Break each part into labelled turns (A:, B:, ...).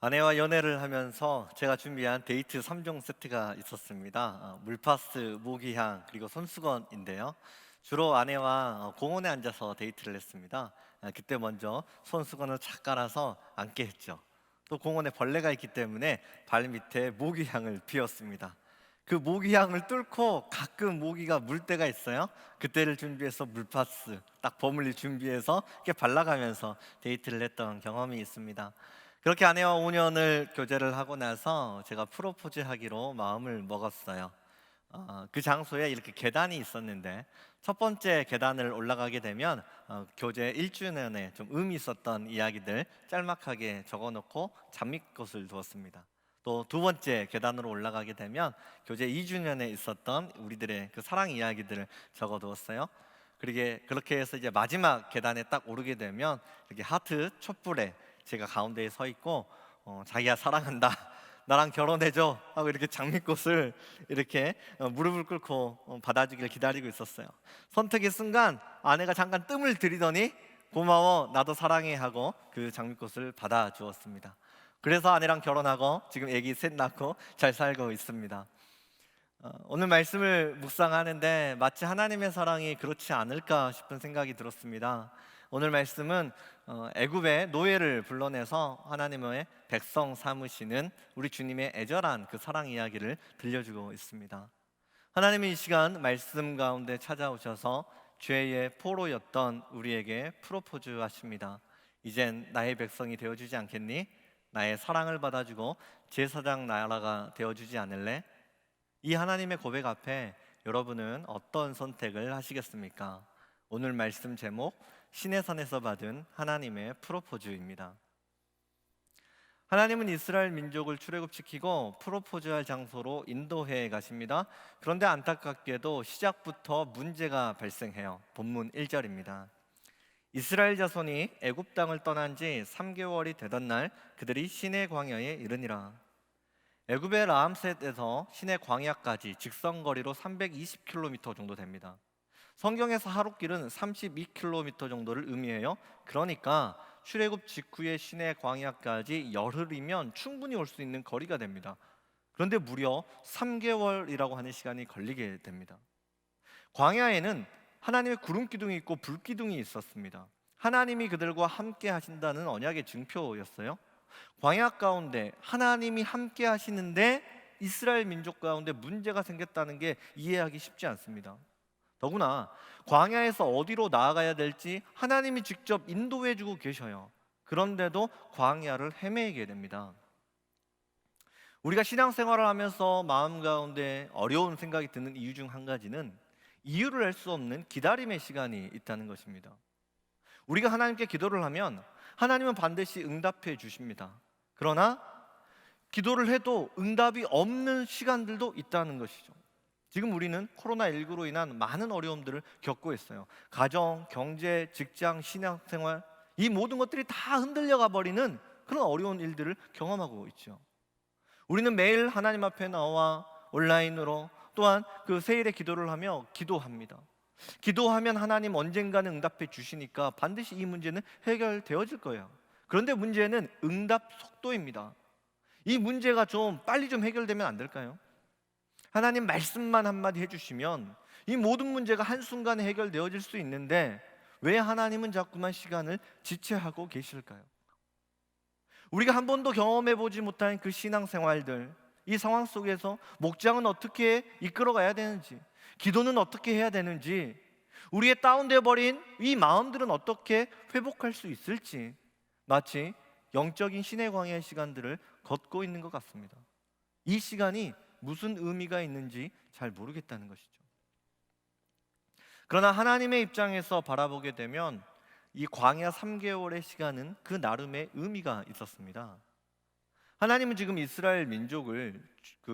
A: 아내와 연애를 하면서 제가 준비한 데이트 3종 세트가 있었습니다. 물파스, 모기향, 그리고 손수건인데요. 주로 아내와 공원에 앉아서 데이트를 했습니다. 그때 먼저 손수건을 착 깔아서 앉게 했죠. 또 공원에 벌레가 있기 때문에 발 밑에 모기향을 피웠습니다. 그 모기향을 뚫고 가끔 모기가 물 때가 있어요. 그때를 준비해서 물파스 딱 버물리 준비해서 이렇게 발라가면서 데이트를 했던 경험이 있습니다. 그렇게 아내와 5년을 교제를 하고 나서 제가 프로포즈 하기로 마음을 먹었어요. 그 장소에 이렇게 계단이 있었는데 첫 번째 계단을 올라가게 되면 교제 1주년에 좀 의미 있었던 이야기들 짤막하게 적어놓고 장미꽃을 두었습니다. 또 두 번째 계단으로 올라가게 되면 교제 2주년에 있었던 우리들의 그 사랑 이야기들을 적어두었어요. 그렇게 해서 이제 마지막 계단에 딱 오르게 되면 이렇게 하트 촛불에 제가 가운데에 서 있고 자기야 사랑한다 나랑 결혼해줘 하고 이렇게 장미꽃을 이렇게 무릎을 꿇고 받아주길 기다리고 있었어요. 선택의 순간 아내가 잠깐 뜸을 들이더니 고마워 나도 사랑해 하고 그 장미꽃을 받아주었습니다. 그래서 아내랑 결혼하고 지금 아기 셋 낳고 잘 살고 있습니다. 오늘 말씀을 묵상하는데 마치 하나님의 사랑이 그렇지 않을까 싶은 생각이 들었습니다. 오늘 말씀은 애굽의 노예를 불러내서 하나님의 백성 삼으시는 우리 주님의 애절한 그 사랑 이야기를 들려주고 있습니다. 하나님이 이 시간 말씀 가운데 찾아오셔서 죄의 포로였던 우리에게 프로포즈 하십니다. 이젠 나의 백성이 되어주지 않겠니? 나의 사랑을 받아주고 제사장 나라가 되어주지 않을래? 이 하나님의 고백 앞에 여러분은 어떤 선택을 하시겠습니까? 오늘 말씀 제목 신의 산에서 받은 하나님의 프로포즈입니다. 하나님은 이스라엘 민족을 출애굽시키고 프로포즈할 장소로 인도해 가십니다. 그런데 안타깝게도 시작부터 문제가 발생해요. 본문 1절입니다. 이스라엘 자손이 애굽 땅을 떠난 지 3개월이 되던 날 그들이 시내 광야에 이르니라. 애굽의 라암셋에서 시내 광야까지 직선거리로 320km 정도 됩니다. 성경에서 하루길은 32km 정도를 의미해요. 그러니까 출애굽 직후의 시내 광야까지 열흘이면 충분히 올 수 있는 거리가 됩니다. 그런데 무려 3개월이라고 하는 시간이 걸리게 됩니다. 광야에는 하나님의 구름 기둥이 있고 불 기둥이 있었습니다. 하나님이 그들과 함께 하신다는 언약의 증표였어요. 광야 가운데 하나님이 함께 하시는데 이스라엘 민족 가운데 문제가 생겼다는 게 이해하기 쉽지 않습니다. 더구나 광야에서 어디로 나아가야 될지 하나님이 직접 인도해 주고 계셔요. 그런데도 광야를 헤매게 됩니다. 우리가 신앙생활을 하면서 마음 가운데 어려운 생각이 드는 이유 중 한 가지는 이유를 알 수 없는 기다림의 시간이 있다는 것입니다. 우리가 하나님께 기도를 하면 하나님은 반드시 응답해 주십니다. 그러나 기도를 해도 응답이 없는 시간들도 있다는 것이죠. 지금 우리는 코로나19로 인한 많은 어려움들을 겪고 있어요. 가정, 경제, 직장, 신앙생활 이 모든 것들이 다 흔들려 가버리는 그런 어려운 일들을 경험하고 있죠. 우리는 매일 하나님 앞에 나와 온라인으로 또한 그 세일의 기도를 하며 기도합니다. 기도하면 하나님 언젠가는 응답해 주시니까 반드시 이 문제는 해결되어질 거예요. 그런데 문제는 응답 속도입니다. 이 문제가 좀 빨리 좀 해결되면 안 될까요? 하나님 말씀만 한마디 해주시면 이 모든 문제가 한순간에 해결되어질 수 있는데 왜 하나님은 자꾸만 시간을 지체하고 계실까요? 우리가 한 번도 경험해보지 못한 그 신앙생활들, 이 상황 속에서 목장은 어떻게 이끌어가야 되는지, 기도는 어떻게 해야 되는지, 우리의 다운되어 버린 이 마음들은 어떻게 회복할 수 있을지 마치 영적인 신의 광야의 시간들을 걷고 있는 것 같습니다. 이 시간이 무슨 의미가 있는지 잘 모르겠다는 것이죠. 그러나 하나님의 입장에서 바라보게 되면 이 광야 3개월의 시간은 그 나름의 의미가 있었습니다. 하나님은 지금 이스라엘 민족을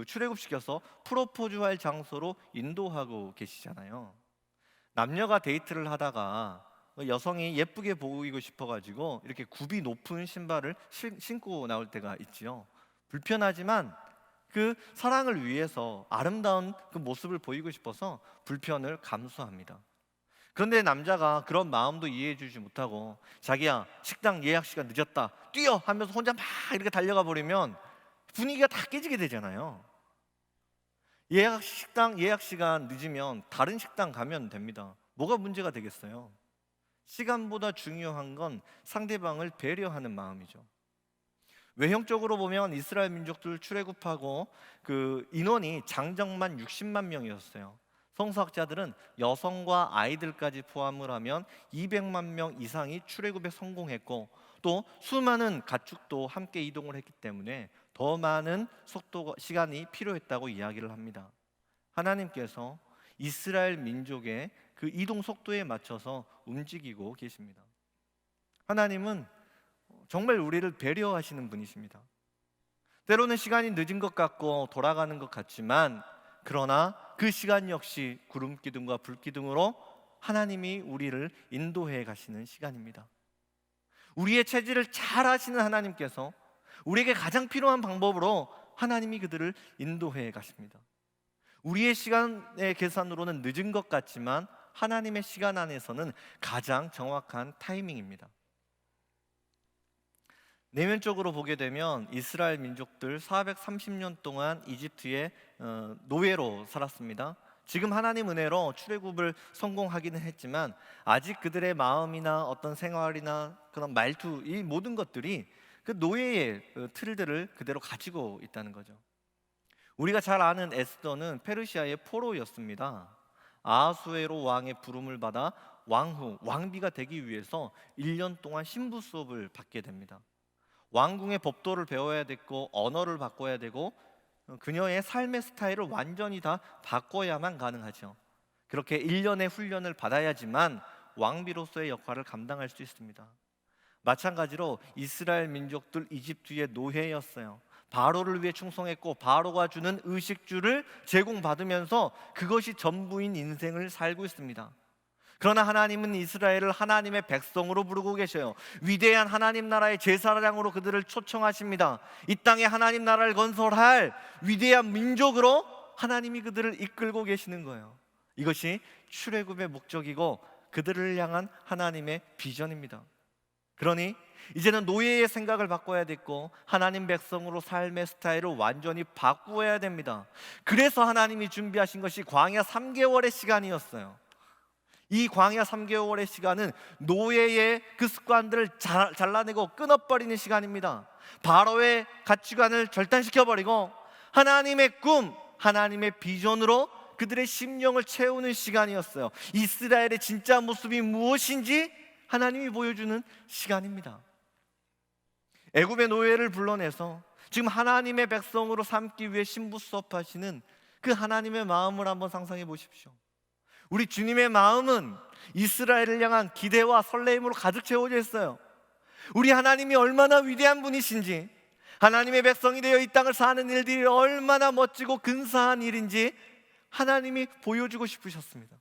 A: 출애굽시켜서 프로포즈할 장소로 인도하고 계시잖아요. 남녀가 데이트를 하다가 여성이 예쁘게 보이고 싶어가지고 이렇게 굽이 높은 신발을 신고 나올 때가 있지요. 불편하지만 그 사랑을 위해서 아름다운 그 모습을 보이고 싶어서 불편을 감수합니다. 그런데 남자가 그런 마음도 이해해 주지 못하고 자기야 식당 예약 시간 늦었다 뛰어 하면서 혼자 막 이렇게 달려가 버리면 분위기가 다 깨지게 되잖아요. 식당 예약 시간 늦으면 다른 식당 가면 됩니다. 뭐가 문제가 되겠어요? 시간보다 중요한 건 상대방을 배려하는 마음이죠. 외형적으로 보면 이스라엘 민족들 출애굽하고 그 인원이 장정만 60만 명이었어요. 성서학자들은 여성과 아이들까지 포함을 하면 200만 명 이상이 출애굽에 성공했고 또 수많은 가축도 함께 이동을 했기 때문에 더 많은 시간이 필요했다고 이야기를 합니다. 하나님께서 이스라엘 민족의 그 이동 속도에 맞춰서 움직이고 계십니다. 하나님은 정말 우리를 배려하시는 분이십니다. 때로는 시간이 늦은 것 같고 돌아가는 것 같지만 그러나 그 시간 역시 구름 기둥과 불 기둥으로 하나님이 우리를 인도해 가시는 시간입니다. 우리의 체질을 잘 아시는 하나님께서 우리에게 가장 필요한 방법으로 하나님이 그들을 인도해 가십니다. 우리의 시간의 계산으로는 늦은 것 같지만 하나님의 시간 안에서는 가장 정확한 타이밍입니다. 내면적으로 보게 되면 이스라엘 민족들 430년 동안 이집트의 노예로 살았습니다. 지금 하나님 은혜로 출애굽을 성공하기는 했지만 아직 그들의 마음이나 어떤 생활이나 그런 말투 이 모든 것들이 그 노예의 틀들을 그대로 가지고 있다는 거죠. 우리가 잘 아는 에스더는 페르시아의 포로였습니다. 아하수에로 왕의 부름을 받아 왕비가 되기 위해서 1년 동안 신부 수업을 받게 됩니다. 왕궁의 법도를 배워야 됐고 언어를 바꿔야 되고 그녀의 삶의 스타일을 완전히 다 바꿔야만 가능하죠. 그렇게 1년의 훈련을 받아야지만 왕비로서의 역할을 감당할 수 있습니다. 마찬가지로 이스라엘 민족들 이집트의 노예였어요. 바로를 위해 충성했고 바로가 주는 의식주를 제공받으면서 그것이 전부인 인생을 살고 있습니다. 그러나 하나님은 이스라엘을 하나님의 백성으로 부르고 계셔요. 위대한 하나님 나라의 제사장으로 그들을 초청하십니다. 이 땅에 하나님 나라를 건설할 위대한 민족으로 하나님이 그들을 이끌고 계시는 거예요. 이것이 출애굽의 목적이고 그들을 향한 하나님의 비전입니다. 그러니 이제는 노예의 생각을 바꿔야 됐고 하나님 백성으로 삶의 스타일을 완전히 바꾸어야 됩니다. 그래서 하나님이 준비하신 것이 광야 3개월의 시간이었어요. 이 광야 3개월의 시간은 노예의 그 습관들을 잘라내고 끊어버리는 시간입니다. 바로의 가치관을 절단시켜버리고 하나님의 꿈, 하나님의 비전으로 그들의 심령을 채우는 시간이었어요. 이스라엘의 진짜 모습이 무엇인지 하나님이 보여주는 시간입니다. 애굽의 노예를 불러내서 지금 하나님의 백성으로 삼기 위해 신부 수업하시는 그 하나님의 마음을 한번 상상해 보십시오. 우리 주님의 마음은 이스라엘을 향한 기대와 설레임으로 가득 채워져 있어요. 우리 하나님이 얼마나 위대한 분이신지, 하나님의 백성이 되어 이 땅을 사는 일들이 얼마나 멋지고 근사한 일인지 하나님이 보여주고 싶으셨습니다.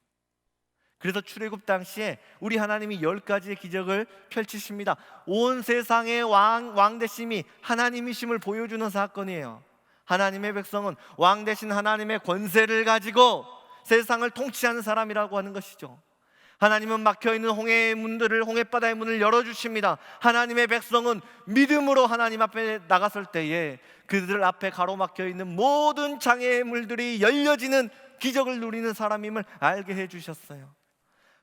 A: 그래서 출애굽 당시에 우리 하나님이 10가지의 기적을 펼치십니다. 온 세상의 왕 되심이 하나님이심을 보여주는 사건이에요. 하나님의 백성은 왕 되신 하나님의 권세를 가지고 세상을 통치하는 사람이라고 하는 것이죠. 하나님은 막혀있는 홍해바다의 문을 열어주십니다. 하나님의 백성은 믿음으로 하나님 앞에 나갔을 때에 그들 앞에 가로막혀있는 모든 장애물들이 열려지는 기적을 누리는 사람임을 알게 해주셨어요.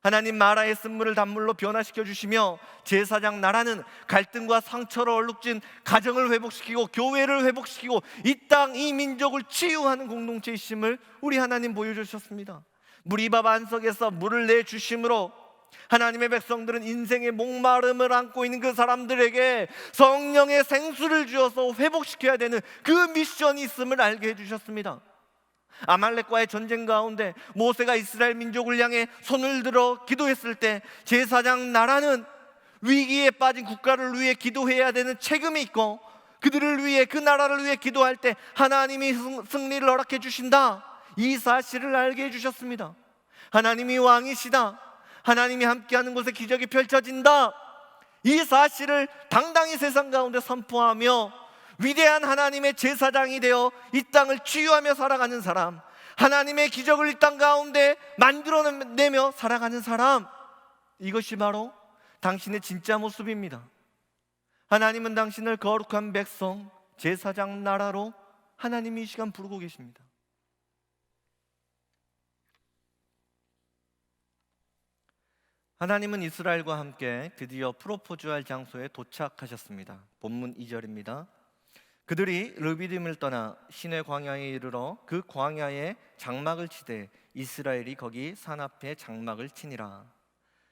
A: 하나님 마라의 쓴물을 단물로 변화시켜 주시며 제사장 나라는 갈등과 상처로 얼룩진 가정을 회복시키고 교회를 회복시키고 이 땅 이 민족을 치유하는 공동체이심을 우리 하나님 보여주셨습니다. 무리밥 안석에서 물을 내주심으로 하나님의 백성들은 인생의 목마름을 안고 있는 그 사람들에게 성령의 생수를 주어서 회복시켜야 되는 그 미션이 있음을 알게 해주셨습니다. 아말렉과의 전쟁 가운데 모세가 이스라엘 민족을 향해 손을 들어 기도했을 때 제사장 나라는 위기에 빠진 국가를 위해 기도해야 되는 책임이 있고 그들을 위해 그 나라를 위해 기도할 때 하나님이 승리를 허락해 주신다, 이 사실을 알게 해주셨습니다. 하나님이 왕이시다, 하나님이 함께하는 곳에 기적이 펼쳐진다, 이 사실을 당당히 세상 가운데 선포하며 위대한 하나님의 제사장이 되어 이 땅을 치유하며 살아가는 사람, 하나님의 기적을 이 땅 가운데 만들어내며 살아가는 사람, 이것이 바로 당신의 진짜 모습입니다. 하나님은 당신을 거룩한 백성, 제사장 나라로 하나님이 이 시간 부르고 계십니다. 하나님은 이스라엘과 함께 드디어 프로포즈할 장소에 도착하셨습니다. 본문 2절입니다. 그들이 르비딤을 떠나 시내 광야에 이르러 그 광야에 장막을 치되 이스라엘이 거기 산 앞에 장막을 치니라.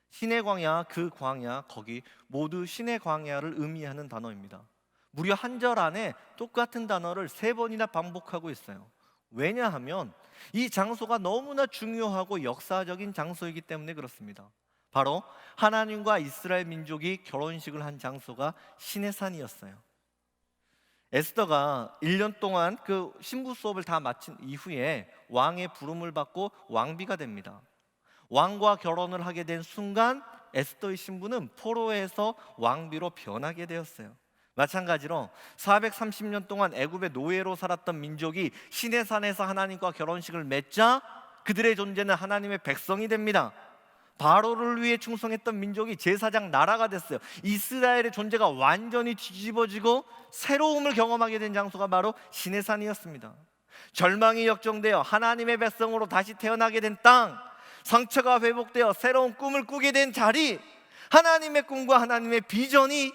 A: 시내 광야, 그 광야, 거기 모두 시내 광야를 의미하는 단어입니다. 무려 한 절 안에 똑같은 단어를 3번이나 반복하고 있어요. 왜냐하면 이 장소가 너무나 중요하고 역사적인 장소이기 때문에 그렇습니다. 바로 하나님과 이스라엘 민족이 결혼식을 한 장소가 시내산이었어요. 에스더가 1년 동안 그 신부 수업을 다 마친 이후에 왕의 부름을 받고 왕비가 됩니다. 왕과 결혼을 하게 된 순간 에스더의 신부는 포로에서 왕비로 변하게 되었어요. 마찬가지로 430년 동안 애굽의 노예로 살았던 민족이 시내산에서 하나님과 결혼식을 맺자 그들의 존재는 하나님의 백성이 됩니다. 바로를 위해 충성했던 민족이 제사장 나라가 됐어요. 이스라엘의 존재가 완전히 뒤집어지고 새로움을 경험하게 된 장소가 바로 시내산이었습니다. 절망이 역정되어 하나님의 백성으로 다시 태어나게 된 땅, 상처가 회복되어 새로운 꿈을 꾸게 된 자리, 하나님의 꿈과 하나님의 비전이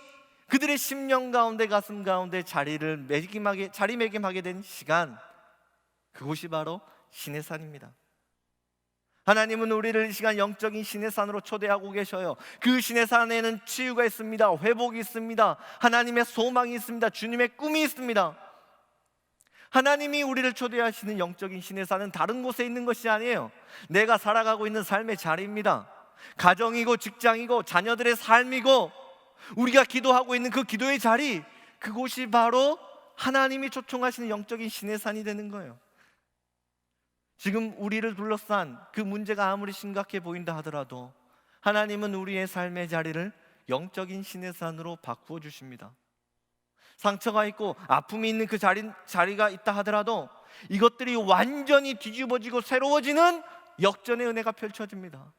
A: 그들의 심령 가운데, 가슴 가운데 자리매김하게 된 시간, 그곳이 바로 시내산입니다. 하나님은 우리를 이 시간 영적인 시내산으로 초대하고 계셔요. 그 시내산에는 치유가 있습니다. 회복이 있습니다. 하나님의 소망이 있습니다. 주님의 꿈이 있습니다. 하나님이 우리를 초대하시는 영적인 시내산은 다른 곳에 있는 것이 아니에요. 내가 살아가고 있는 삶의 자리입니다. 가정이고 직장이고 자녀들의 삶이고 우리가 기도하고 있는 그 기도의 자리, 그곳이 바로 하나님이 초청하시는 영적인 시내산이 되는 거예요. 지금 우리를 둘러싼 그 문제가 아무리 심각해 보인다 하더라도 하나님은 우리의 삶의 자리를 영적인 시내산으로 바꾸어 주십니다. 상처가 있고 아픔이 있는 그 자리가 있다 하더라도 이것들이 완전히 뒤집어지고 새로워지는 역전의 은혜가 펼쳐집니다.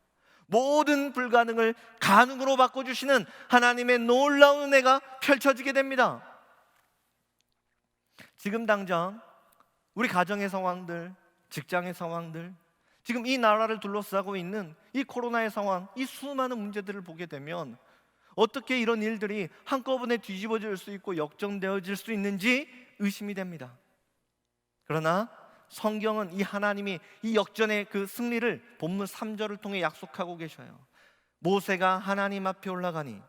A: 모든 불가능을 가능으로 바꿔주시는 하나님의 놀라운 은혜가 펼쳐지게 됩니다. 지금 당장 우리 가정의 상황들, 직장의 상황들, 지금 이 나라를 둘러싸고 있는 이 코로나의 상황, 이 수많은 문제들을 보게 되면 어떻게 이런 일들이 한꺼번에 뒤집어질 수 있고 역전되어질 수 있는지 의심이 됩니다. 그러나 성경은 이 하나님이 이 역전의 그 승리를 본문 3절을 통해 약속하고 계셔요. 모세가 하나님 앞에 올라가니,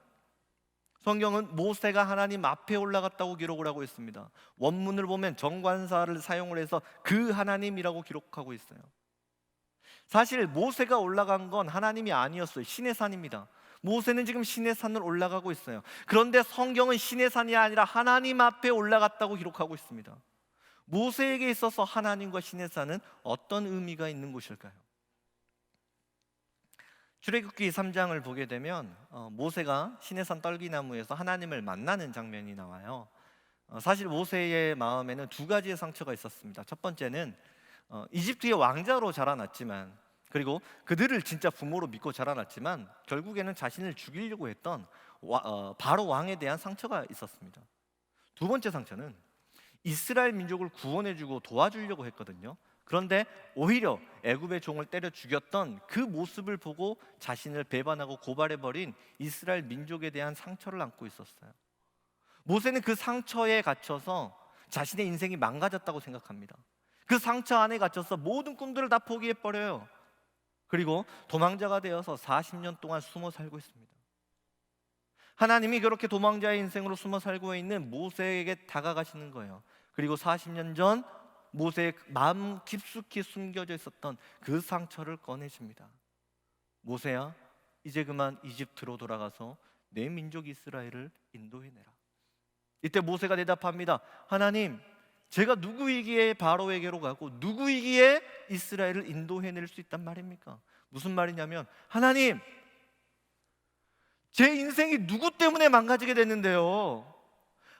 A: 성경은 모세가 하나님 앞에 올라갔다고 기록을 하고 있습니다. 원문을 보면 정관사를 사용을 해서 그 하나님이라고 기록하고 있어요. 사실 모세가 올라간 건 하나님이 아니었어요. 시내산입니다. 모세는 지금 시내산을 올라가고 있어요. 그런데 성경은 시내산이 아니라 하나님 앞에 올라갔다고 기록하고 있습니다. 모세에게 있어서 하나님과 시내산은 어떤 의미가 있는 곳일까요? 출애굽기 3장을 보게 되면 모세가 시내산 떨기나무에서 하나님을 만나는 장면이 나와요. 사실 모세의 마음에는 2가지의 상처가 있었습니다. 첫 번째는 이집트의 왕자로 자라났지만, 그리고 그들을 진짜 부모로 믿고 자라났지만 결국에는 자신을 죽이려고 했던 바로 왕에 대한 상처가 있었습니다. 2번째 상처는 이스라엘 민족을 구원해주고 도와주려고 했거든요. 그런데 오히려 애굽의 종을 때려 죽였던 그 모습을 보고 자신을 배반하고 고발해버린 이스라엘 민족에 대한 상처를 안고 있었어요. 모세는 그 상처에 갇혀서 자신의 인생이 망가졌다고 생각합니다. 그 상처 안에 갇혀서 모든 꿈들을 다 포기해버려요. 그리고 도망자가 되어서 40년 동안 숨어 살고 있습니다. 하나님이 그렇게 도망자의 인생으로 숨어 살고 있는 모세에게 다가가시는 거예요. 그리고 40년 전 모세의 마음 깊숙이 숨겨져 있었던 그 상처를 꺼내줍니다. 모세야, 이제 그만 이집트로 돌아가서 내 민족 이스라엘을 인도해내라. 이때 모세가 대답합니다. 하나님, 제가 누구이기에 바로에게로 가고 누구이기에 이스라엘을 인도해낼 수 있단 말입니까? 무슨 말이냐면, 하나님, 제 인생이 누구 때문에 망가지게 됐는데요?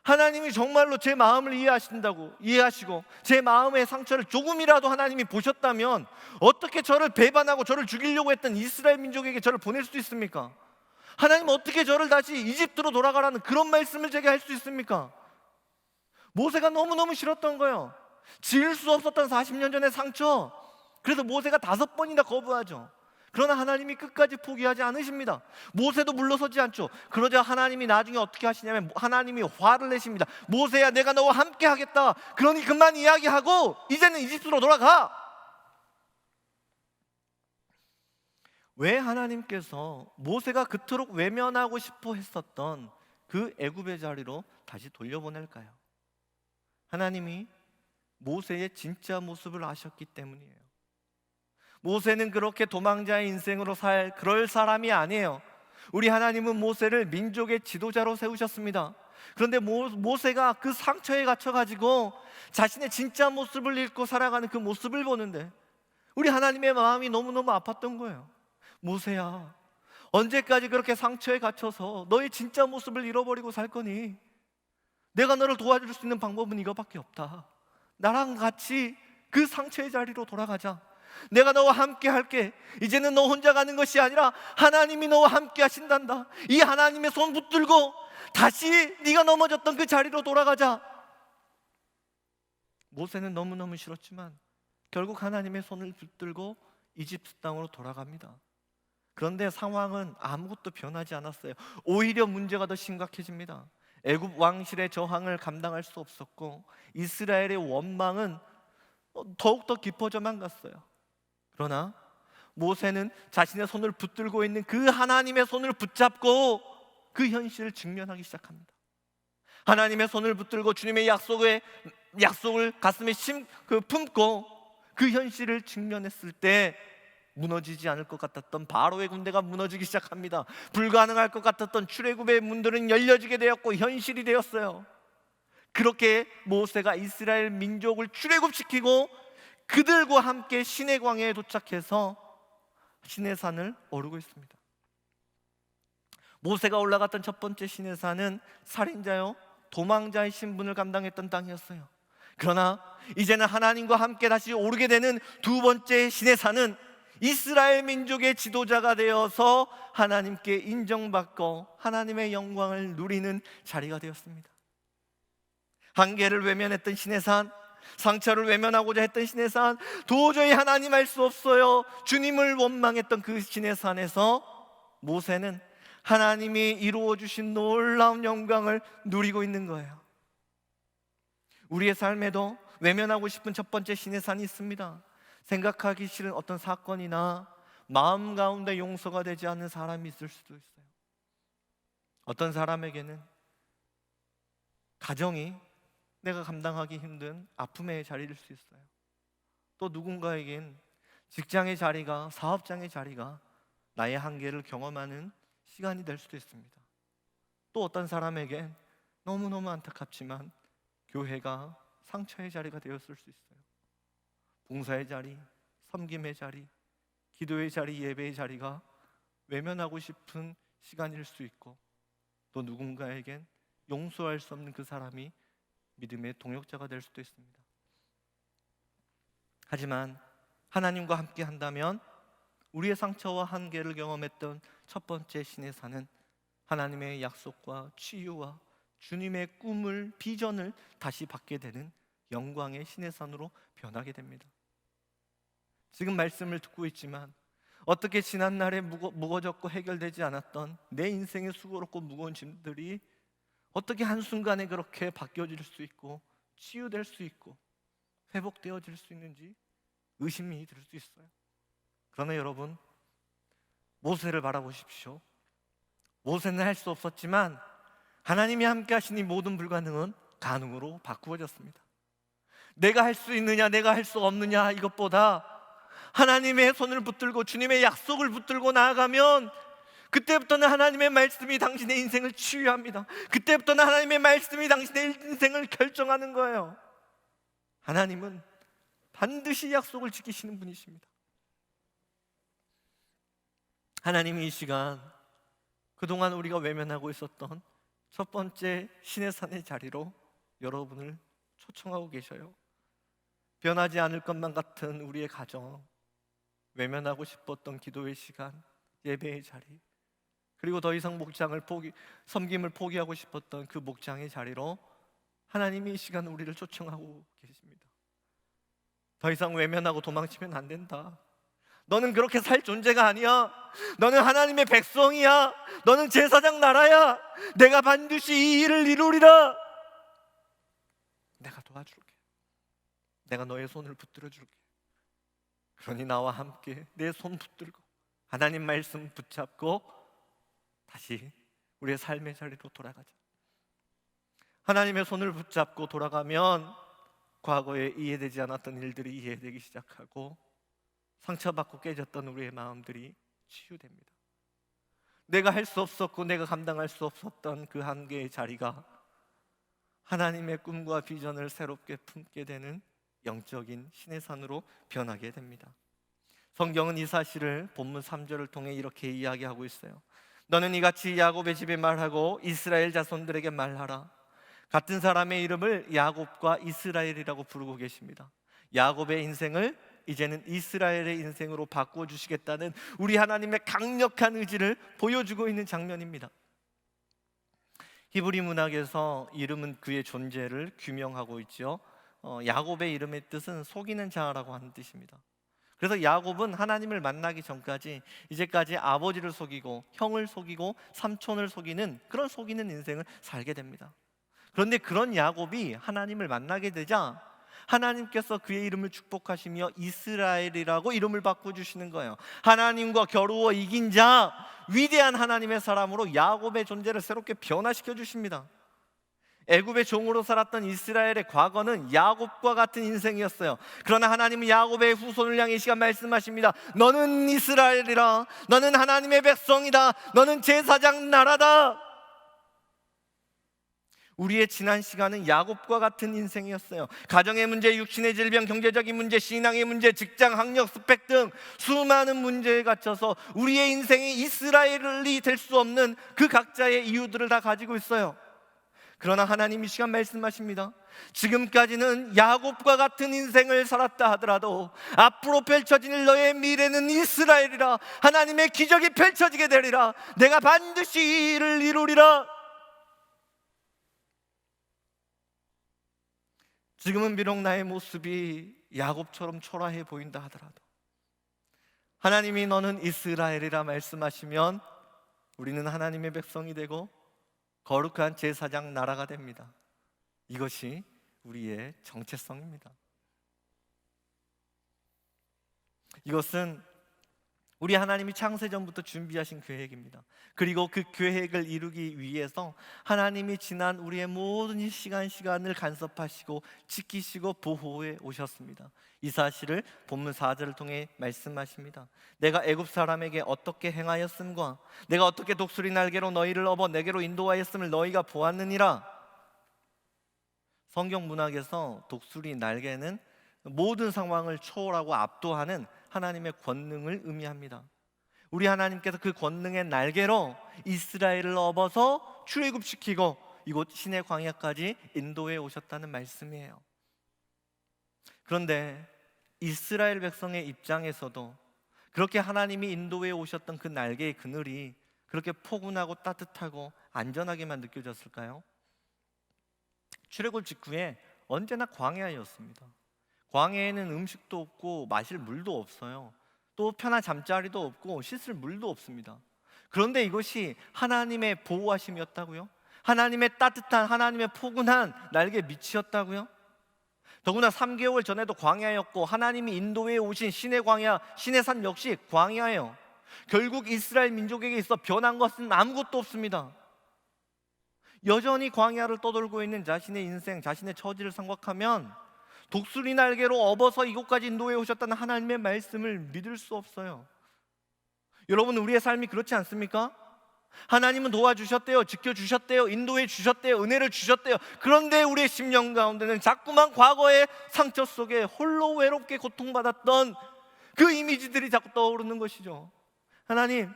A: 하나님이 정말로 제 마음을 이해하시고 제 마음의 상처를 조금이라도 하나님이 보셨다면 어떻게 저를 배반하고 저를 죽이려고 했던 이스라엘 민족에게 저를 보낼 수 있습니까? 하나님 어떻게 저를 다시 이집트로 돌아가라는 그런 말씀을 제게 할 수 있습니까? 모세가 너무너무 싫었던 거예요. 지을 수 없었던 40년 전의 상처. 그래서 모세가 5번이나 거부하죠. 그러나 하나님이 끝까지 포기하지 않으십니다. 모세도 물러서지 않죠. 그러자 하나님이 나중에 어떻게 하시냐면 하나님이 화를 내십니다. 모세야, 내가 너와 함께 하겠다. 그러니 그만 이야기하고 이제는 이집트로 돌아가. 왜 하나님께서 모세가 그토록 외면하고 싶어 했었던 그 애굽의 자리로 다시 돌려보낼까요? 하나님이 모세의 진짜 모습을 아셨기 때문이에요. 모세는 그렇게 도망자의 인생으로 살 그럴 사람이 아니에요. 우리 하나님은 모세를 민족의 지도자로 세우셨습니다. 그런데 모세가 그 상처에 갇혀가지고 자신의 진짜 모습을 잃고 살아가는 그 모습을 보는데 우리 하나님의 마음이 너무너무 아팠던 거예요. 모세야, 언제까지 그렇게 상처에 갇혀서 너의 진짜 모습을 잃어버리고 살 거니? 내가 너를 도와줄 수 있는 방법은 이거밖에 없다. 나랑 같이 그 상처의 자리로 돌아가자. 내가 너와 함께 할게. 이제는 너 혼자 가는 것이 아니라 하나님이 너와 함께 하신단다. 이 하나님의 손 붙들고 다시 네가 넘어졌던 그 자리로 돌아가자. 모세는 너무너무 싫었지만 결국 하나님의 손을 붙들고 이집트 땅으로 돌아갑니다. 그런데 상황은 아무것도 변하지 않았어요. 오히려 문제가 더 심각해집니다. 애굽 왕실의 저항을 감당할 수 없었고 이스라엘의 원망은 더욱더 깊어져만 갔어요. 그러나 모세는 자신의 손을 붙들고 있는 그 하나님의 손을 붙잡고 그 현실을 직면하기 시작합니다. 하나님의 손을 붙들고 주님의 약속을 가슴에 품고 그 현실을 직면했을 때 무너지지 않을 것 같았던 바로의 군대가 무너지기 시작합니다. 불가능할 것 같았던 출애굽의 문들은 열려지게 되었고 현실이 되었어요. 그렇게 모세가 이스라엘 민족을 출애굽시키고 그들과 함께 시내 광야에 도착해서 시내산을 오르고 있습니다. 모세가 올라갔던 첫 번째 시내산은 살인자요 도망자의 신분을 감당했던 땅이었어요. 그러나 이제는 하나님과 함께 다시 오르게 되는 두 번째 시내산은 이스라엘 민족의 지도자가 되어서 하나님께 인정받고 하나님의 영광을 누리는 자리가 되었습니다. 한계를 외면했던 시내산, 상처를 외면하고자 했던 시내산, 도저히 하나님 할 수 없어요 주님을 원망했던 그 시내산에서 모세는 하나님이 이루어 주신 놀라운 영광을 누리고 있는 거예요. 우리의 삶에도 외면하고 싶은 첫 번째 시내산이 있습니다. 생각하기 싫은 어떤 사건이나 마음 가운데 용서가 되지 않는 사람이 있을 수도 있어요. 어떤 사람에게는 가정이 내가 감당하기 힘든 아픔의 자리일 수 있어요. 또 누군가에겐 직장의 자리가, 사업장의 자리가 나의 한계를 경험하는 시간이 될 수도 있습니다. 또 어떤 사람에겐 너무너무 안타깝지만 교회가 상처의 자리가 되었을 수 있어요. 봉사의 자리, 섬김의 자리, 기도의 자리, 예배의 자리가 외면하고 싶은 시간일 수 있고 또 누군가에겐 용서할 수 없는 그 사람이 믿음의 동역자가 될 수도 있습니다. 하지만 하나님과 함께 한다면 우리의 상처와 한계를 경험했던 첫 번째 시내산은 하나님의 약속과 치유와 주님의 꿈을, 비전을 다시 받게 되는 영광의 시내산으로 변하게 됩니다. 지금 말씀을 듣고 있지만 어떻게 지난날에 무거워졌고 해결되지 않았던 내 인생의 수고롭고 무거운 짐들이 어떻게 한순간에 그렇게 바뀌어질 수 있고 치유될 수 있고 회복되어질 수 있는지 의심이 들 수 있어요. 그러나 여러분, 모세를 바라보십시오. 모세는 할 수 없었지만 하나님이 함께 하시니 모든 불가능은 가능으로 바꾸어졌습니다. 내가 할 수 있느냐 내가 할 수 없느냐 이것보다 하나님의 손을 붙들고 주님의 약속을 붙들고 나아가면 그때부터는 하나님의 말씀이 당신의 인생을 치유합니다. 그때부터는 하나님의 말씀이 당신의 인생을 결정하는 거예요. 하나님은 반드시 약속을 지키시는 분이십니다. 하나님이 이 시간 그동안 우리가 외면하고 있었던 첫 번째 신의 산의 자리로 여러분을 초청하고 계셔요. 변하지 않을 것만 같은 우리의 가정, 외면하고 싶었던 기도의 시간, 예배의 자리, 그리고 더 이상 섬김을 포기하고 싶었던 그 목장의 자리로 하나님이 이 시간 우리를 초청하고 계십니다. 더 이상 외면하고 도망치면 안 된다. 너는 그렇게 살 존재가 아니야. 너는 하나님의 백성이야. 너는 제사장 나라야. 내가 반드시 이 일을 이루리라. 내가 도와줄게. 내가 너의 손을 붙들어 줄게. 그러니 나와 함께 내 손 붙들고 하나님 말씀 붙잡고 다시 우리의 삶의 자리로 돌아가자. 하나님의 손을 붙잡고 돌아가면 과거에 이해되지 않았던 일들이 이해되기 시작하고 상처받고 깨졌던 우리의 마음들이 치유됩니다. 내가 할 수 없었고 내가 감당할 수 없었던 그 한계의 자리가 하나님의 꿈과 비전을 새롭게 품게 되는 영적인 신의 산으로 변하게 됩니다. 성경은 이 사실을 본문 3절을 통해 이렇게 이야기하고 있어요. 너는 이같이 야곱의 집에 말하고 이스라엘 자손들에게 말하라. 같은 사람의 이름을 야곱과 이스라엘이라고 부르고 계십니다. 야곱의 인생을 이제는 이스라엘의 인생으로 바꿔주시겠다는 우리 하나님의 강력한 의지를 보여주고 있는 장면입니다. 히브리 문학에서 이름은 그의 존재를 규명하고 있죠. 야곱의 이름의 뜻은 속이는 자라고 하는 뜻입니다. 그래서 야곱은 하나님을 만나기 전까지 이제까지 아버지를 속이고 형을 속이고 삼촌을 속이는 그런 속이는 인생을 살게 됩니다. 그런데 그런 야곱이 하나님을 만나게 되자 하나님께서 그의 이름을 축복하시며 이스라엘이라고 이름을 바꿔주시는 거예요. 하나님과 겨루어 이긴 자, 위대한 하나님의 사람으로 야곱의 존재를 새롭게 변화시켜 주십니다. 애굽의 종으로 살았던 이스라엘의 과거는 야곱과 같은 인생이었어요. 그러나 하나님은 야곱의 후손을 향해 이 시간 말씀하십니다. 너는 이스라엘이라. 너는 하나님의 백성이다. 너는 제사장 나라다. 우리의 지난 시간은 야곱과 같은 인생이었어요. 가정의 문제, 육신의 질병, 경제적인 문제, 신앙의 문제, 직장, 학력, 스펙 등 수많은 문제에 갇혀서 우리의 인생이 이스라엘이 될 수 없는 그 각자의 이유들을 다 가지고 있어요. 그러나 하나님이 이 시간 말씀하십니다. 지금까지는 야곱과 같은 인생을 살았다 하더라도 앞으로 펼쳐질 너의 미래는 이스라엘이라. 하나님의 기적이 펼쳐지게 되리라. 내가 반드시 이 일을 이루리라. 지금은 비록 나의 모습이 야곱처럼 초라해 보인다 하더라도 하나님이 너는 이스라엘이라 말씀하시면 우리는 하나님의 백성이 되고 거룩한 제사장 나라가 됩니다. 이것이 우리의 정체성입니다. 이것은 우리 하나님이 창세전부터 준비하신 계획입니다. 그리고 그 계획을 이루기 위해서 하나님이 지난 우리의 모든 시간을 간섭하시고 지키시고 보호해 오셨습니다. 이 사실을 본문 4절을 통해 말씀하십니다. 내가 애굽 사람에게 어떻게 행하였음과 내가 어떻게 독수리 날개로 너희를 업어 내게로 인도하였음을 너희가 보았느니라. 성경 문학에서 독수리 날개는 모든 상황을 초월하고 압도하는 하나님의 권능을 의미합니다. 우리 하나님께서 그 권능의 날개로 이스라엘을 업어서 출애굽시키고 이곳 신의 광야까지 인도해 오셨다는 말씀이에요. 그런데 이스라엘 백성의 입장에서도 그렇게 하나님이 인도해 오셨던 그 날개의 그늘이 그렇게 포근하고 따뜻하고 안전하게만 느껴졌을까요? 출애굽 직후에 언제나 광야였습니다. 광야에는 음식도 없고 마실 물도 없어요. 또 편한 잠자리도 없고 씻을 물도 없습니다. 그런데 이것이 하나님의 보호하심이었다고요? 하나님의 따뜻한, 하나님의 포근한 날개 밑이었다고요? 더구나 3개월 전에도 광야였고 하나님이 인도해 오신 신의 광야, 신의 산 역시 광야예요. 결국 이스라엘 민족에게 있어 변한 것은 아무것도 없습니다. 여전히 광야를 떠돌고 있는 자신의 인생, 자신의 처지를 생각하면 독수리 날개로 업어서 이곳까지 인도해 오셨다는 하나님의 말씀을 믿을 수 없어요. 여러분, 우리의 삶이 그렇지 않습니까? 하나님은 도와주셨대요, 지켜주셨대요, 인도해 주셨대요, 은혜를 주셨대요. 그런데 우리의 심령 가운데는 자꾸만 과거의 상처 속에 홀로 외롭게 고통받았던 그 이미지들이 자꾸 떠오르는 것이죠. 하나님,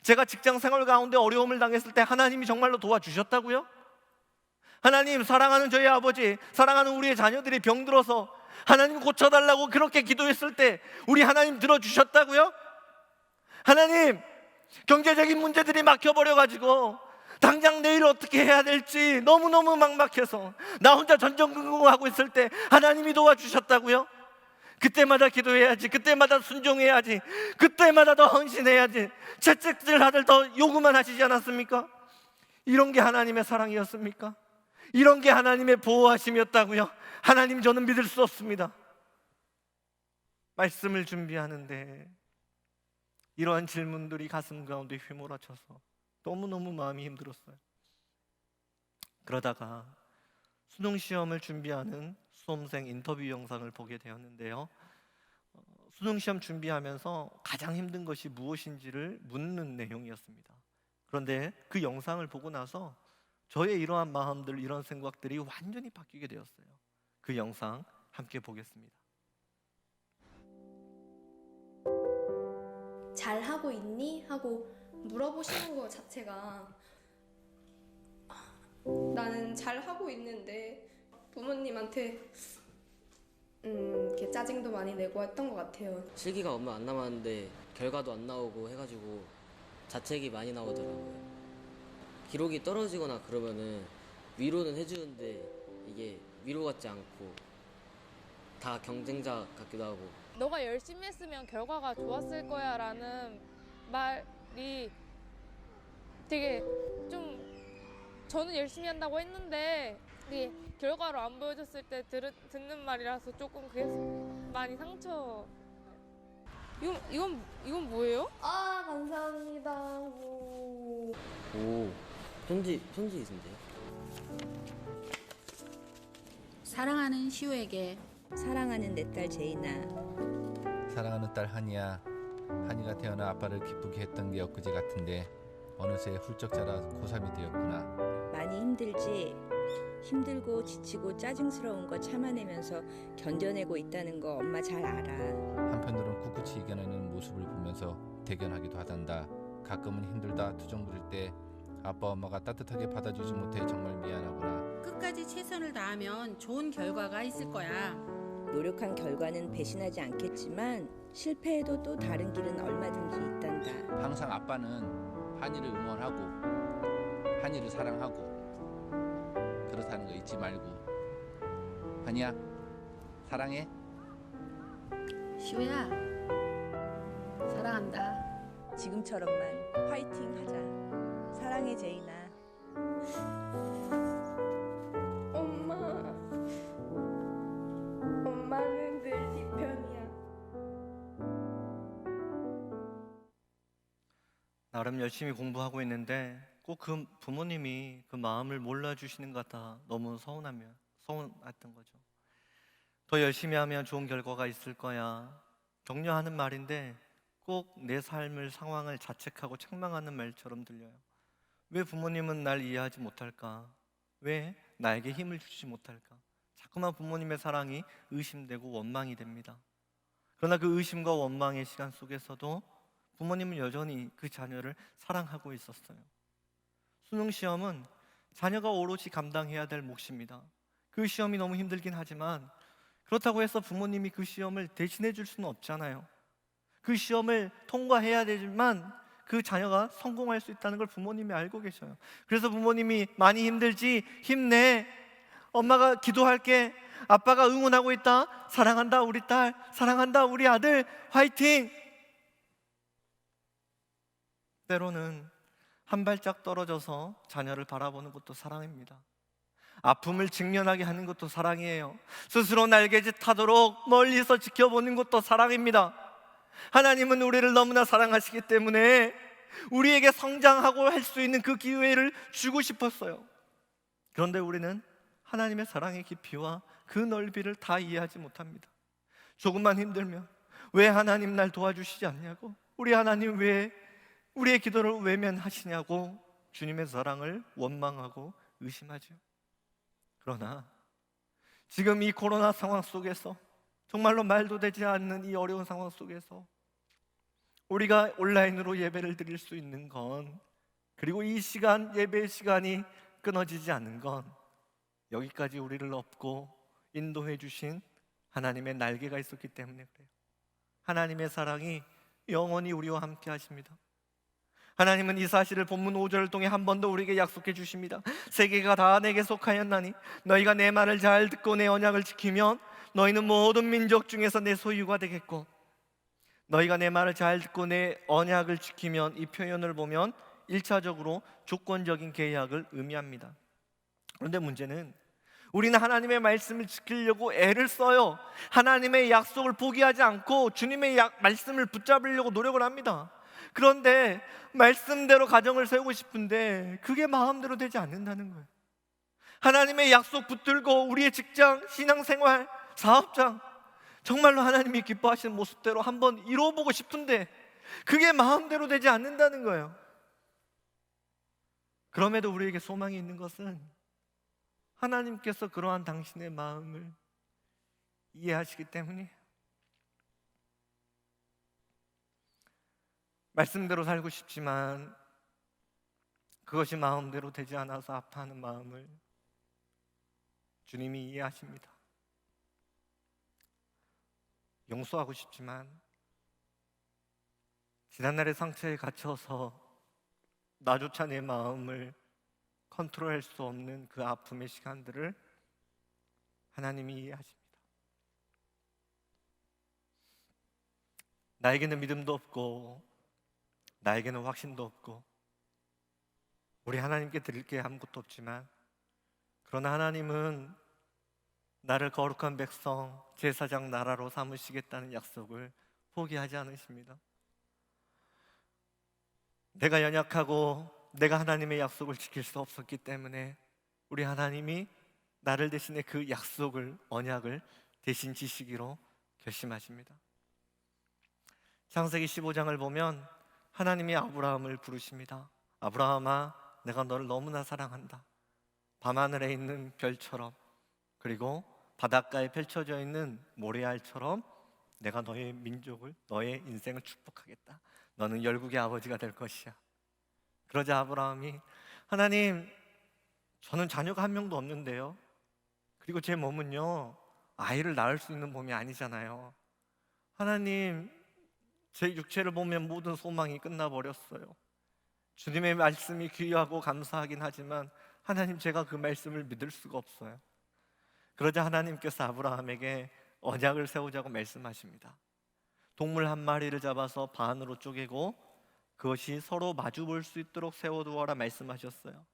A: 제가 직장 생활 가운데 어려움을 당했을 때 하나님이 정말로 도와주셨다고요? 하나님, 사랑하는 저희 아버지, 사랑하는 우리의 자녀들이 병들어서 하나님 고쳐달라고 그렇게 기도했을 때 우리 하나님 들어주셨다고요? 하나님, 경제적인 문제들이 막혀버려가지고 당장 내일 어떻게 해야 될지 너무너무 막막해서 나 혼자 전전긍긍하고 있을 때 하나님이 도와주셨다고요? 그때마다 기도해야지, 그때마다 순종해야지, 그때마다 더 헌신해야지, 채찍질 하들 더 요구만 하시지 않았습니까? 이런 게 하나님의 사랑이었습니까? 이런 게 하나님의 보호하심이었다고요? 하나님, 저는 믿을 수 없습니다. 말씀을 준비하는데 이러한 질문들이 가슴 가운데 휘몰아쳐서 너무너무 마음이 힘들었어요. 그러다가 수능시험을 준비하는 수험생 인터뷰 영상을 보게 되었는데요, 수능시험 준비하면서 가장 힘든 것이 무엇인지를 묻는 내용이었습니다. 그런데 그 영상을 보고 나서 저의 이러한 마음들, 이런 생각들이 완전히 바뀌게 되었어요. 그 영상 함께 보겠습니다.
B: 잘하고 있니? 하고 물어보시는 것 자체가 나는 잘하고 있는데 부모님한테 이렇게 짜증도 많이 내고 했던 것 같아요.
C: 실기가 얼마 안 남았는데 결과도 안 나오고 해가지고 자책이 많이 나오더라고요. 기록이 떨어지거나 그러면은 위로는 해주는데 이게 위로 같지 않고 다 경쟁자 같기도 하고.
D: 너가 열심히 했으면 결과가 좋았을 거야 라는 말이 되게 좀, 저는 열심히 한다고 했는데 이게 결과로 안 보여줬을 때 듣는 말이라서 조금 그게 많이 상처. 이건 뭐예요?
B: 아, 감사합니다.
C: 오, 편지 있는데요?
E: 사랑하는 시우에게
F: 사랑하는 내 딸 제인아,
G: 사랑하는 딸 한이야. 한이가 태어나 아빠를 기쁘게 했던 게 엊그제 같은데 어느새 훌쩍 자라 고3이 되었구나.
F: 많이 힘들지? 힘들고 지치고 짜증스러운 거 참아내면서 견뎌내고 있다는 거 엄마 잘 알아.
G: 한편으론 꿋꿋이 이겨내는 모습을 보면서 대견하기도 하단다. 가끔은 힘들다 투정 부릴 때 아빠 엄마가 따뜻하게 받아주지 못해 정말 미안하구나.
E: 끝까지 최선을 다하면 좋은 결과가 있을 거야.
F: 노력한 결과는 배신하지 않겠지만 실패해도 또 다른 길은 얼마든지 있단다.
G: 항상 아빠는 한이를 응원하고 한이를 사랑하고 그렇다는 거 잊지 말고. 한이야, 사랑해.
E: 시우야, 사랑한다.
F: 지금처럼만 화이팅 하자. 사랑해 제인아.
B: 엄마는 늘 네 편이야.
A: 나름 열심히 공부하고 있는데 꼭 그 부모님이 그 마음을 몰라주시는 것 같아 너무 서운했던 거죠. 더 열심히 하면 좋은 결과가 있을 거야, 격려하는 말인데 꼭 내 삶을, 상황을 자책하고 책망하는 말처럼 들려요. 왜 부모님은 날 이해하지 못할까? 왜 나에게 힘을 주지 못할까? 자꾸만 부모님의 사랑이 의심되고 원망이 됩니다. 그러나 그 의심과 원망의 시간 속에서도 부모님은 여전히 그 자녀를 사랑하고 있었어요. 수능시험은 자녀가 오롯이 감당해야 될 몫입니다. 그 시험이 너무 힘들긴 하지만 그렇다고 해서 부모님이 그 시험을 대신해 줄 수는 없잖아요. 그 시험을 통과해야 되지만 그 자녀가 성공할 수 있다는 걸 부모님이 알고 계셔요. 그래서 부모님이 많이 힘들지? 힘내. 엄마가 기도할게. 아빠가 응원하고 있다. 사랑한다 우리 딸, 사랑한다 우리 아들, 화이팅! 때로는 한 발짝 떨어져서 자녀를 바라보는 것도 사랑입니다. 아픔을 직면하게 하는 것도 사랑이에요. 스스로 날개짓 하도록 멀리서 지켜보는 것도 사랑입니다. 하나님은 우리를 너무나 사랑하시기 때문에 우리에게 성장하고 할 수 있는 그 기회를 주고 싶었어요. 그런데 우리는 하나님의 사랑의 깊이와 그 넓이를 다 이해하지 못합니다. 조금만 힘들면 왜 하나님 날 도와주시지 않냐고, 우리 하나님 왜 우리의 기도를 외면하시냐고 주님의 사랑을 원망하고 의심하죠. 그러나 지금 이 코로나 상황 속에서, 정말로 말도 되지 않는 이 어려운 상황 속에서 우리가 온라인으로 예배를 드릴 수 있는 건, 그리고 이 시간, 예배 시간이 끊어지지 않는 건 여기까지 우리를 업고 인도해 주신 하나님의 날개가 있었기 때문에 그래요. 하나님의 사랑이 영원히 우리와 함께 하십니다. 하나님은 이 사실을 본문 5절을 통해 한 번 더 우리에게 약속해 주십니다. 세계가 다 내게 속하였나니 너희가 내 말을 잘 듣고 내 언약을 지키면 너희는 모든 민족 중에서 내 소유가 되겠고, 너희가 내 말을 잘 듣고 내 언약을 지키면, 이 표현을 보면 1차적으로 조건적인 계약을 의미합니다. 그런데 문제는 우리는 하나님의 말씀을 지키려고 애를 써요. 하나님의 약속을 포기하지 않고 주님의 말씀을 붙잡으려고 노력을 합니다. 그런데 말씀대로 가정을 세우고 싶은데 그게 마음대로 되지 않는다는 거예요. 하나님의 약속 붙들고 우리의 직장, 신앙생활, 사업장, 정말로 하나님이 기뻐하시는 모습대로 한번 이루어보고 싶은데 그게 마음대로 되지 않는다는 거예요. 그럼에도 우리에게 소망이 있는 것은 하나님께서 그러한 당신의 마음을 이해하시기 때문이에요. 말씀대로 살고 싶지만 그것이 마음대로 되지 않아서 아파하는 마음을 주님이 이해하십니다. 용서하고 싶지만 지난날의 상처에 갇혀서 나조차 내 마음을 컨트롤할 수 없는 그 아픔의 시간들을 하나님이 이해하십니다. 나에게는 믿음도 없고 나에게는 확신도 없고 우리 하나님께 드릴 게 아무것도 없지만, 그러나 하나님은 나를 거룩한 백성, 제사장 나라로 삼으시겠다는 약속을 포기하지 않으십니다. 내가 연약하고 내가 하나님의 약속을 지킬 수 없었기 때문에 우리 하나님이 나를 대신해 그 약속을, 언약을 대신 지시기로 결심하십니다. 창세기 15장을 보면 하나님이 아브라함을 부르십니다. 아브라함아, 내가 너를 너무나 사랑한다. 밤하늘에 있는 별처럼, 그리고 바닷가에 펼쳐져 있는 모래알처럼 내가 너의 민족을, 너의 인생을 축복하겠다. 너는 열국의 아버지가 될 것이야. 그러자 아브라함이, 하나님, 저는 자녀가 한 명도 없는데요, 그리고 제 몸은요 아이를 낳을 수 있는 몸이 아니잖아요. 하나님, 제 육체를 보면 모든 소망이 끝나버렸어요. 주님의 말씀이 귀하고 감사하긴 하지만 하나님, 제가 그 말씀을 믿을 수가 없어요. 그러자 하나님께서 아브라함에게 언약을 세우자고 말씀하십니다. 동물 한 마리를 잡아서 반으로 쪼개고 그것이 서로 마주 볼 수 있도록 세워두어라 말씀하셨어요.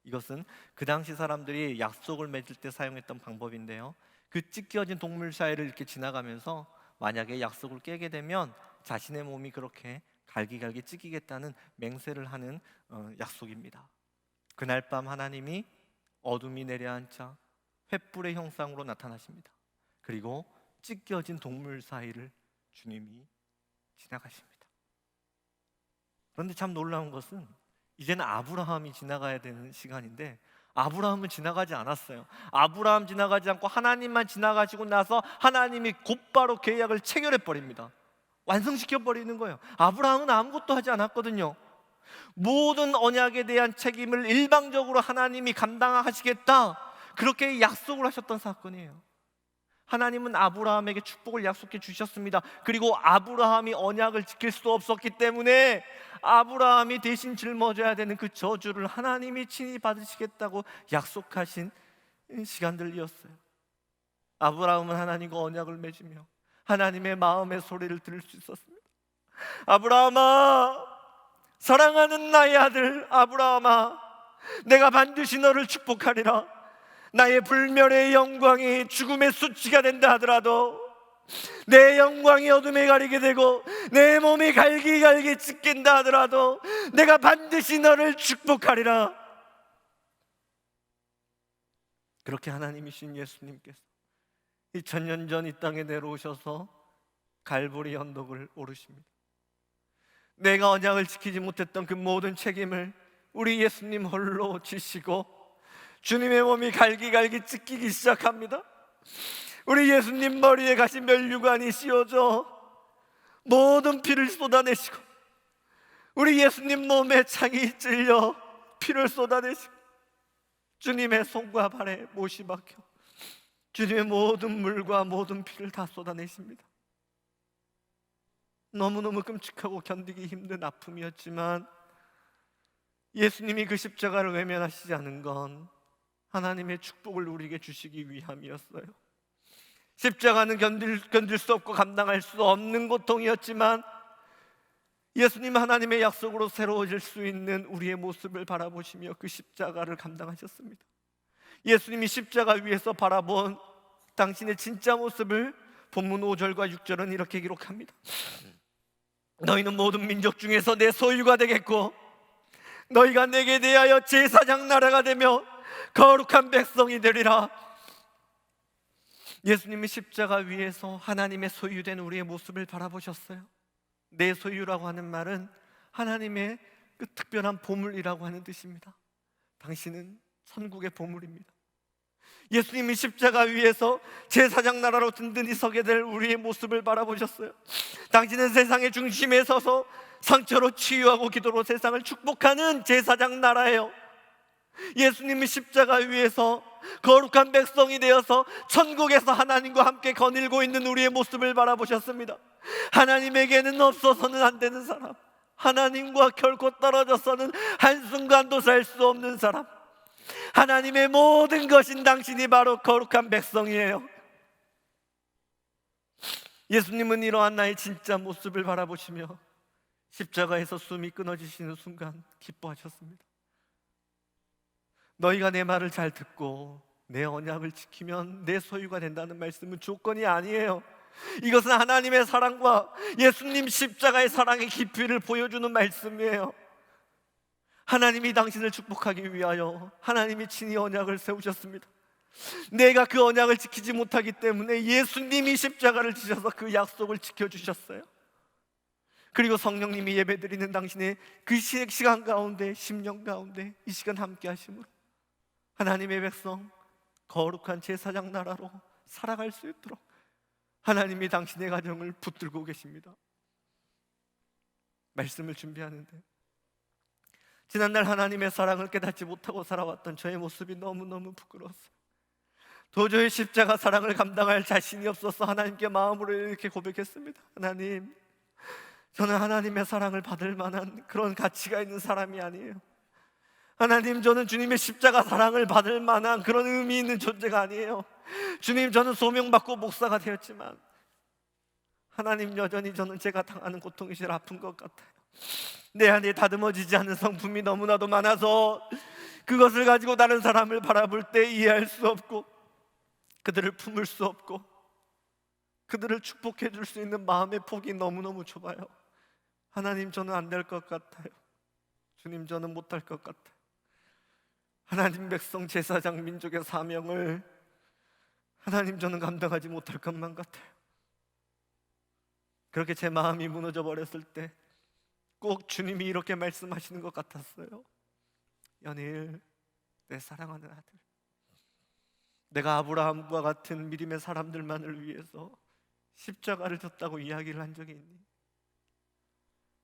A: 이것은 그 당시 사람들이 약속을 맺을 때 사용했던 방법인데요, 그 찢겨진 동물 사이를 이렇게 지나가면서 만약에 약속을 깨게 되면 자신의 몸이 그렇게 갈기갈기 찢기겠다는 맹세를 하는 약속입니다. 그날 밤 하나님이 어둠이 내려앉자 횃불의 형상으로 나타나십니다. 그리고 찢겨진 동물 사이를 주님이 지나가십니다. 그런데 참 놀라운 것은 이제는 아브라함이 지나가야 되는 시간인데 아브라함은 지나가지 않았어요. 아브라함 지나가지 않고 하나님만 지나가시고 나서 하나님이 곧바로 계약을 체결해 버립니다. 완성시켜 버리는 거예요. 아브라함은 아무것도 하지 않았거든요. 모든 언약에 대한 책임을 일방적으로 하나님이 감당하시겠다, 그렇게 약속을 하셨던 사건이에요. 하나님은 아브라함에게 축복을 약속해 주셨습니다. 그리고 아브라함이 언약을 지킬 수 없었기 때문에 아브라함이 대신 짊어져야 되는 그 저주를 하나님이 친히 받으시겠다고 약속하신 시간들이었어요. 아브라함은 하나님과 언약을 맺으며 하나님의 마음의 소리를 들을 수 있었습니다. 아브라함아, 사랑하는 나의 아들 아브라함아, 내가 반드시 너를 축복하리라. 나의 불멸의 영광이 죽음의 수치가 된다 하더라도, 내 영광이 어둠에 가리게 되고 내 몸이 갈기갈기 찢긴다 하더라도 내가 반드시 너를 축복하리라. 그렇게 하나님이신 예수님께서 2000년 전 이 땅에 내려오셔서 갈보리 언덕을 오르십니다. 내가 언약을 지키지 못했던 그 모든 책임을 우리 예수님 홀로 지시고 주님의 몸이 갈기갈기 찢기기 시작합니다. 우리 예수님 머리에 가신 면류관이 씌워져 모든 피를 쏟아내시고 우리 예수님 몸에 창이 찔려 피를 쏟아내시고 주님의 손과 발에 못이 박혀 주님의 모든 물과 모든 피를 다 쏟아내십니다. 너무너무 끔찍하고 견디기 힘든 아픔이었지만 예수님이 그 십자가를 외면하시지 않은 건 하나님의 축복을 우리에게 주시기 위함이었어요. 십자가는 견딜 수 없고 감당할 수 없는 고통이었지만 예수님 하나님의 약속으로 새로워질 수 있는 우리의 모습을 바라보시며 그 십자가를 감당하셨습니다. 예수님이 십자가 위에서 바라본 당신의 진짜 모습을 본문 5절과 6절은 이렇게 기록합니다. 너희는 모든 민족 중에서 내 소유가 되겠고 너희가 내게 대하여 제사장 나라가 되며 거룩한 백성이 되리라. 예수님이 십자가 위에서 하나님의 소유된 우리의 모습을 바라보셨어요. 내 소유라고 하는 말은 하나님의 그 특별한 보물이라고 하는 뜻입니다. 당신은 천국의 보물입니다. 예수님이 십자가 위에서 제사장 나라로 든든히 서게 될 우리의 모습을 바라보셨어요. 당신은 세상의 중심에 서서 상처로 치유하고 기도로 세상을 축복하는 제사장 나라예요. 예수님이 십자가 위에서 거룩한 백성이 되어서 천국에서 하나님과 함께 거닐고 있는 우리의 모습을 바라보셨습니다. 하나님에게는 없어서는 안 되는 사람, 하나님과 결코 떨어져서는 한순간도 살 수 없는 사람, 하나님의 모든 것인 당신이 바로 거룩한 백성이에요. 예수님은 이러한 나의 진짜 모습을 바라보시며 십자가에서 숨이 끊어지시는 순간 기뻐하셨습니다. 너희가 내 말을 잘 듣고 내 언약을 지키면 내 소유가 된다는 말씀은 조건이 아니에요. 이것은 하나님의 사랑과 예수님 십자가의 사랑의 깊이를 보여주는 말씀이에요. 하나님이 당신을 축복하기 위하여 하나님이 친히 언약을 세우셨습니다. 내가 그 언약을 지키지 못하기 때문에 예수님이 십자가를 지셔서 그 약속을 지켜주셨어요. 그리고 성령님이 예배드리는 당신의 그 시간 가운데, 심령 가운데 이 시간 함께 하심으로 하나님의 백성 거룩한 제사장 나라로 살아갈 수 있도록 하나님이 당신의 가정을 붙들고 계십니다. 말씀을 준비하는데 지난날 하나님의 사랑을 깨닫지 못하고 살아왔던 저의 모습이 너무너무 부끄러웠어요. 도저히 십자가 사랑을 감당할 자신이 없어서 하나님께 마음으로 이렇게 고백했습니다. 하나님, 저는 하나님의 사랑을 받을 만한 그런 가치가 있는 사람이 아니에요. 하나님, 저는 주님의 십자가 사랑을 받을 만한 그런 의미 있는 존재가 아니에요. 주님, 저는 소명받고 목사가 되었지만 하나님, 여전히 저는 제가 당하는 고통이 제일 아픈 것 같아요. 내 안에 다듬어지지 않은 성품이 너무나도 많아서 그것을 가지고 다른 사람을 바라볼 때 이해할 수 없고 그들을 품을 수 없고 그들을 축복해 줄 수 있는 마음의 폭이 너무너무 좁아요. 하나님, 저는 안 될 것 같아요. 주님, 저는 못할 것 같아요. 하나님 백성 제사장 민족의 사명을 하나님, 저는 감당하지 못할 것만 같아요. 그렇게 제 마음이 무너져 버렸을 때 꼭 주님이 이렇게 말씀하시는 것 같았어요. 연일, 내 사랑하는 아들, 내가 아브라함과 같은 믿음의 사람들만을 위해서 십자가를 졌다고 이야기를 한 적이 있니?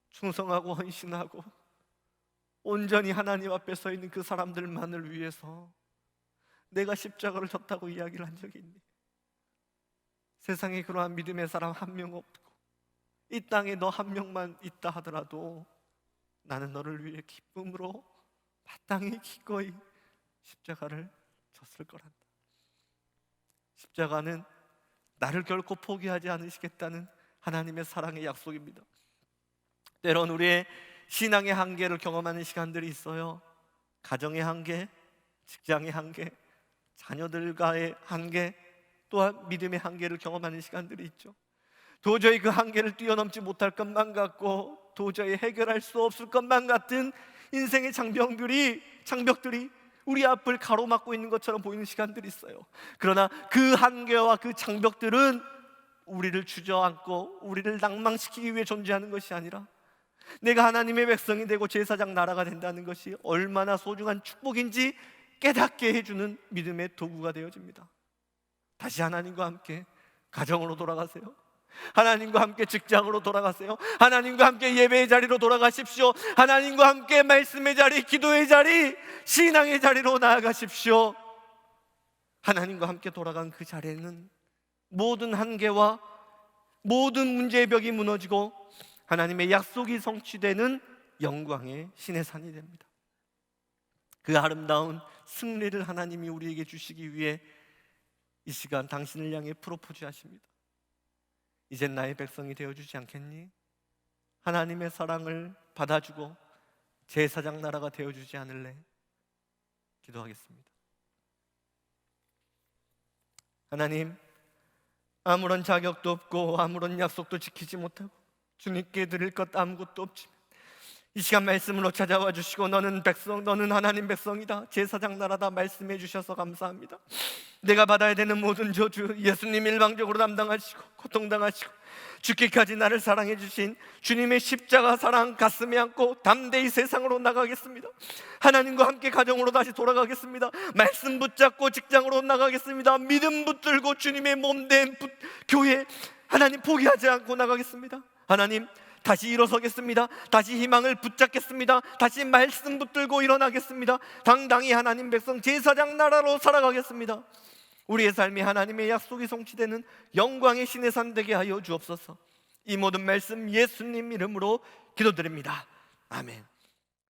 A: 충성하고 헌신하고 온전히 하나님 앞에 서 있는 그 사람들만을 위해서 내가 십자가를 졌다고 이야기를 한 적이 있니? 세상에 그러한 믿음의 사람 한 명 없고 이 땅에 너 한 명만 있다 하더라도 나는 너를 위해 기쁨으로 마땅히 기꺼이 십자가를 졌을 거란다. 십자가는 나를 결코 포기하지 않으시겠다는 하나님의 사랑의 약속입니다. 때론 우리의 신앙의 한계를 경험하는 시간들이 있어요. 가정의 한계, 직장의 한계, 자녀들과의 한계, 또한 믿음의 한계를 경험하는 시간들이 있죠. 도저히 그 한계를 뛰어넘지 못할 것만 같고 도저히 해결할 수 없을 것만 같은 인생의 장벽들이 우리 앞을 가로막고 있는 것처럼 보이는 시간들이 있어요. 그러나 그 한계와 그 장벽들은 우리를 주저앉고 우리를 낭망시키기 위해 존재하는 것이 아니라 내가 하나님의 백성이 되고 제사장 나라가 된다는 것이 얼마나 소중한 축복인지 깨닫게 해주는 믿음의 도구가 되어집니다. 다시 하나님과 함께 가정으로 돌아가세요. 하나님과 함께 직장으로 돌아가세요. 하나님과 함께 예배의 자리로 돌아가십시오. 하나님과 함께 말씀의 자리, 기도의 자리, 신앙의 자리로 나아가십시오. 하나님과 함께 돌아간 그 자리에는 모든 한계와 모든 문제의 벽이 무너지고 하나님의 약속이 성취되는 영광의 신의 산이 됩니다. 그 아름다운 승리를 하나님이 우리에게 주시기 위해 이 시간 당신을 향해 프로포즈 하십니다. 이젠 나의 백성이 되어주지 않겠니? 하나님의 사랑을 받아주고 제사장 나라가 되어주지 않을래? 기도하겠습니다. 하나님, 아무런 자격도 없고 아무런 약속도 지키지 못하고 주님께 드릴 것 아무것도 없지만 이 시간 말씀으로 찾아와 주시고 너는 백성, 너는 하나님 백성이다, 제사장 나라다 말씀해 주셔서 감사합니다. 내가 받아야 되는 모든 저주 예수님 일방적으로 담당하시고 고통당하시고 죽기까지 나를 사랑해 주신 주님의 십자가 사랑 가슴에 안고 담대히 세상으로 나가겠습니다. 하나님과 함께 가정으로 다시 돌아가겠습니다. 말씀 붙잡고 직장으로 나가겠습니다. 믿음 붙들고 주님의 몸된 교회 하나님 포기하지 않고 나가겠습니다. 하나님 다시 일어서겠습니다. 다시 희망을 붙잡겠습니다. 다시 말씀 붙들고 일어나겠습니다. 당당히 하나님 백성 제사장 나라로 살아가겠습니다. 우리의 삶이 하나님의 약속이 성취되는 영광의 신의 산 되게 하여 주옵소서. 이 모든 말씀 예수님 이름으로 기도드립니다. 아멘.